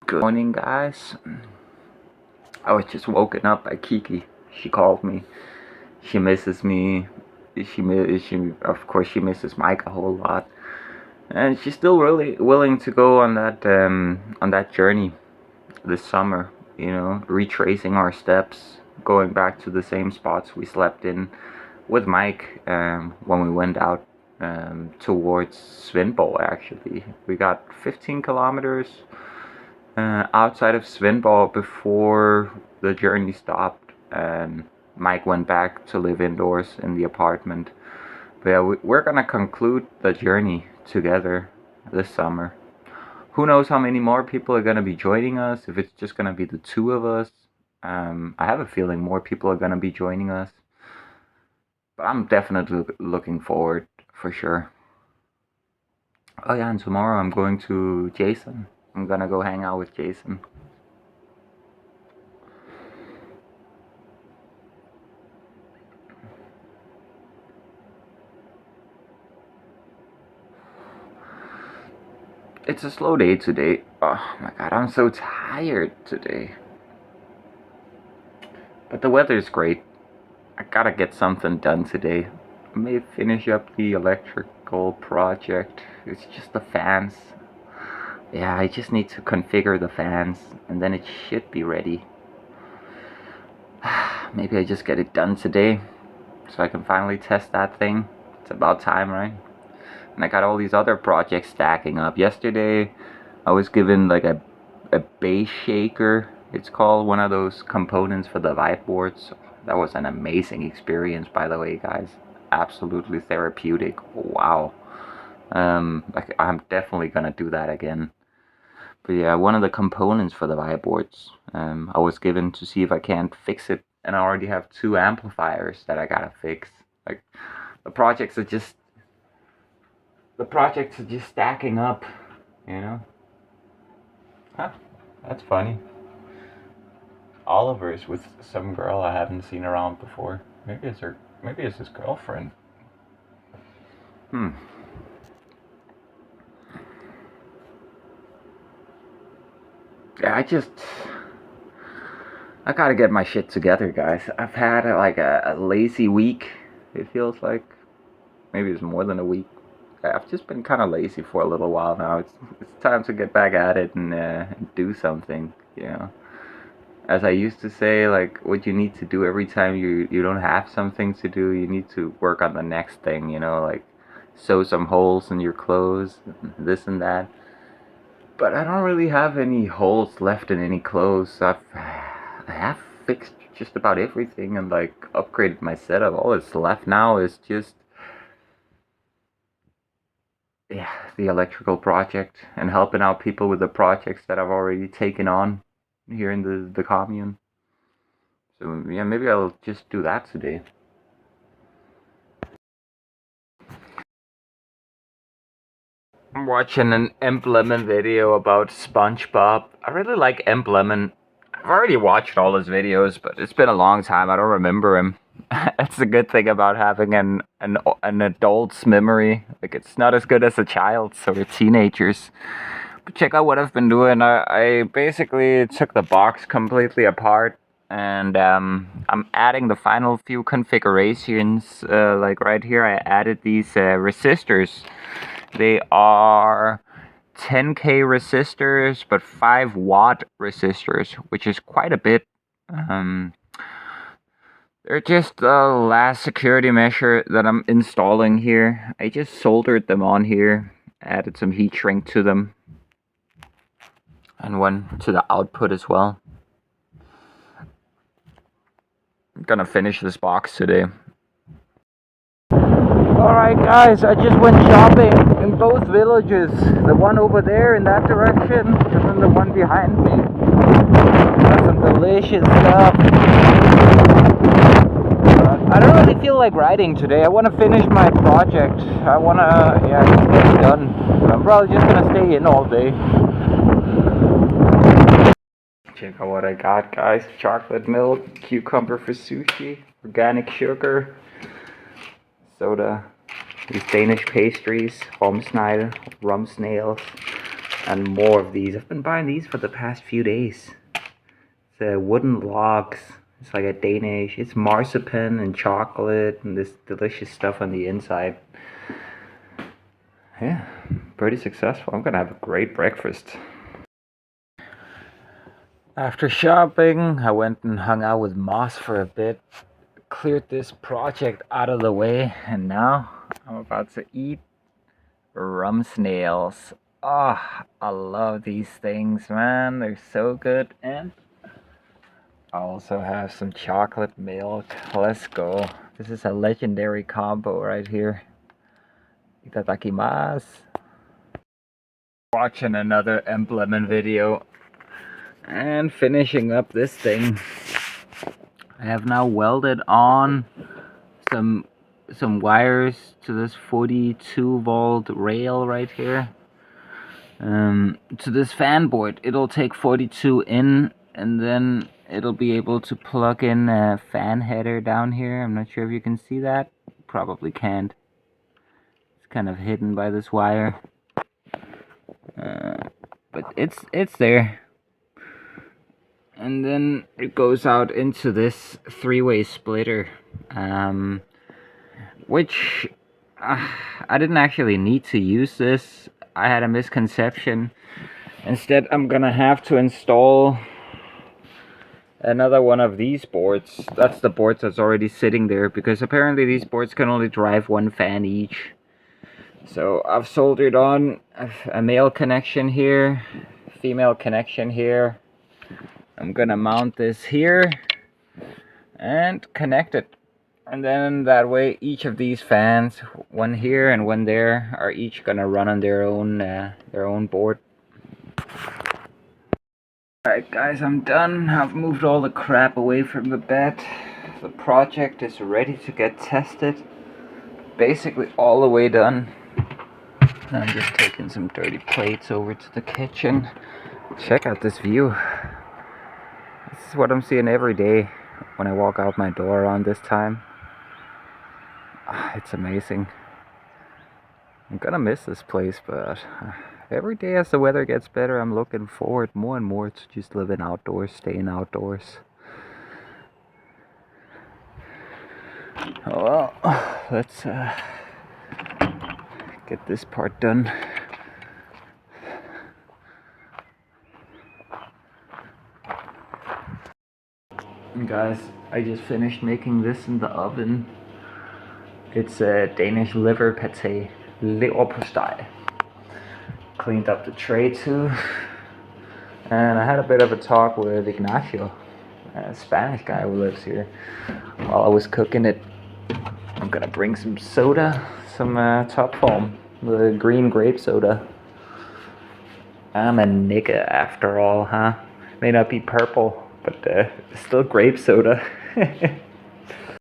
Good morning, guys. I was just woken up by Kiki. She called me. She misses me. Of course, she misses Mike a whole lot, and she's still really willing to go on that journey this summer. You know, retracing our steps, going back to the same spots we slept in with Mike when we went out towards Svendborg. Actually, we got 15 kilometers outside of Svendborg before the journey stopped, and Mike went back to live indoors in the apartment. But yeah, we're gonna conclude the journey together this summer. Who knows how many more people are gonna be joining us, if it's just gonna be the two of us. I have a feeling more people are gonna be joining us, but I'm definitely looking forward for sure. Oh yeah, and tomorrow I'm going to Jason. I'm gonna go hang out with Jason. It's a slow day today. Oh my god, I'm so tired today. But the weather's great. I gotta get something done today. I may finish up the electrical project. It's just the fans. Yeah, I just need to configure the fans and then it should be ready. Maybe I just get it done today so I can finally test that thing. It's about time, right? And I got all these other projects stacking up. Yesterday, I was given like a base shaker. It's called, one of those components for the whiteboards. That was an amazing experience, by the way, guys. Absolutely therapeutic. Wow. I'm definitely gonna do that again. But yeah, one of the components for the whiteboards, I was given to see if I can't fix it, and I already have 2 amplifiers that I gotta fix. Like the projects are just stacking up, you know? Huh, that's funny. Oliver's with some girl I haven't seen around before. Maybe it's his girlfriend. Yeah, I gotta get my shit together, guys. I've had like a lazy week, it feels like. Maybe it's more than a week. I've just been kind of lazy for a little while now. It's time to get back at it and do something, you know. As I used to say, like, what you need to do every time you don't have something to do, you need to work on the next thing, you know, like sew some holes in your clothes, this and that. But I don't really have any holes left in any clothes. I have fixed just about everything and like upgraded my setup. All that's left now is just, yeah, the electrical project and helping out people with the projects that I've already taken on here in the commune. So yeah, maybe I'll just do that today. I'm watching an Lemon video about SpongeBob. I really like Lemon. I've already watched all his videos, but it's been a long time. I don't remember him. That's the good thing about having an adult's memory. Like, it's not as good as a child's or teenager's. But check out what I've been doing. I basically took the box completely apart, and I'm adding the final few configurations. Like right here, I added these resistors. They are 10K resistors, but 5 watt resistors, which is quite a bit. They're just the last security measure that I'm installing here. I just soldered them on here, added some heat shrink to them, and one to the output as well. I'm gonna finish this box today. Alright guys, I just went shopping in both villages. The one over there in that direction, and then the one behind me. Got some delicious stuff. I don't really feel like riding today. I want to finish my project. I want to, just get it done. I'm probably just going to stay in all day. Check out what I got, guys. Chocolate milk, cucumber for sushi, organic sugar, soda, these Danish pastries, rum snails, And more of these. I've been buying these for the past few days. It's wooden logs. It's like a Danish. It's marzipan and chocolate and this delicious stuff on the inside. Yeah, pretty successful. I'm gonna have a great breakfast. After shopping, I went and hung out with Moss for a bit, cleared this project out of the way, and now I'm about to eat rum snails. Ah, I love these things, man. They're so good. And I also have some chocolate milk. Let's go. This is a legendary combo right here. Itadakimasu. Watching another emblem video and finishing up this thing. I have now welded on some wires to this 42 volt rail right here. To this fan board. It'll take 42 in, and then it'll be able to plug in a fan header down here. I'm not sure if you can see that. Probably can't. It's kind of hidden by this wire. But it's there. And then it goes out into this three-way splitter, which I didn't actually need to use this. I had a misconception. Instead, I'm gonna have to install another one of these boards. That's the board that's already sitting there, because apparently these boards can only drive one fan each. So I've soldered on a male connection here, female connection here. I'm gonna mount this here and connect it, and then that way each of these fans, one here and one there, are each gonna run on their own board. Alright guys, I'm done. I've moved all the crap away from the bed. The project is ready to get tested. Basically all the way done. I'm just taking some dirty plates over to the kitchen. Check out this view. This is what I'm seeing every day when I walk out my door around this time. It's amazing. I'm gonna miss this place, but every day as the weather gets better, I'm looking forward more and more to just living outdoors, staying outdoors. Well, let's get this part done. And guys, I just finished making this in the oven. It's a Danish liver pate, leverpostej. Cleaned up the tray too. And I had a bit of a talk with Ignacio, a Spanish guy who lives here, while I was cooking it. I'm gonna bring some soda, some top foam, the green grape soda. I'm a nigga after all, huh? May not be purple, but still grape soda.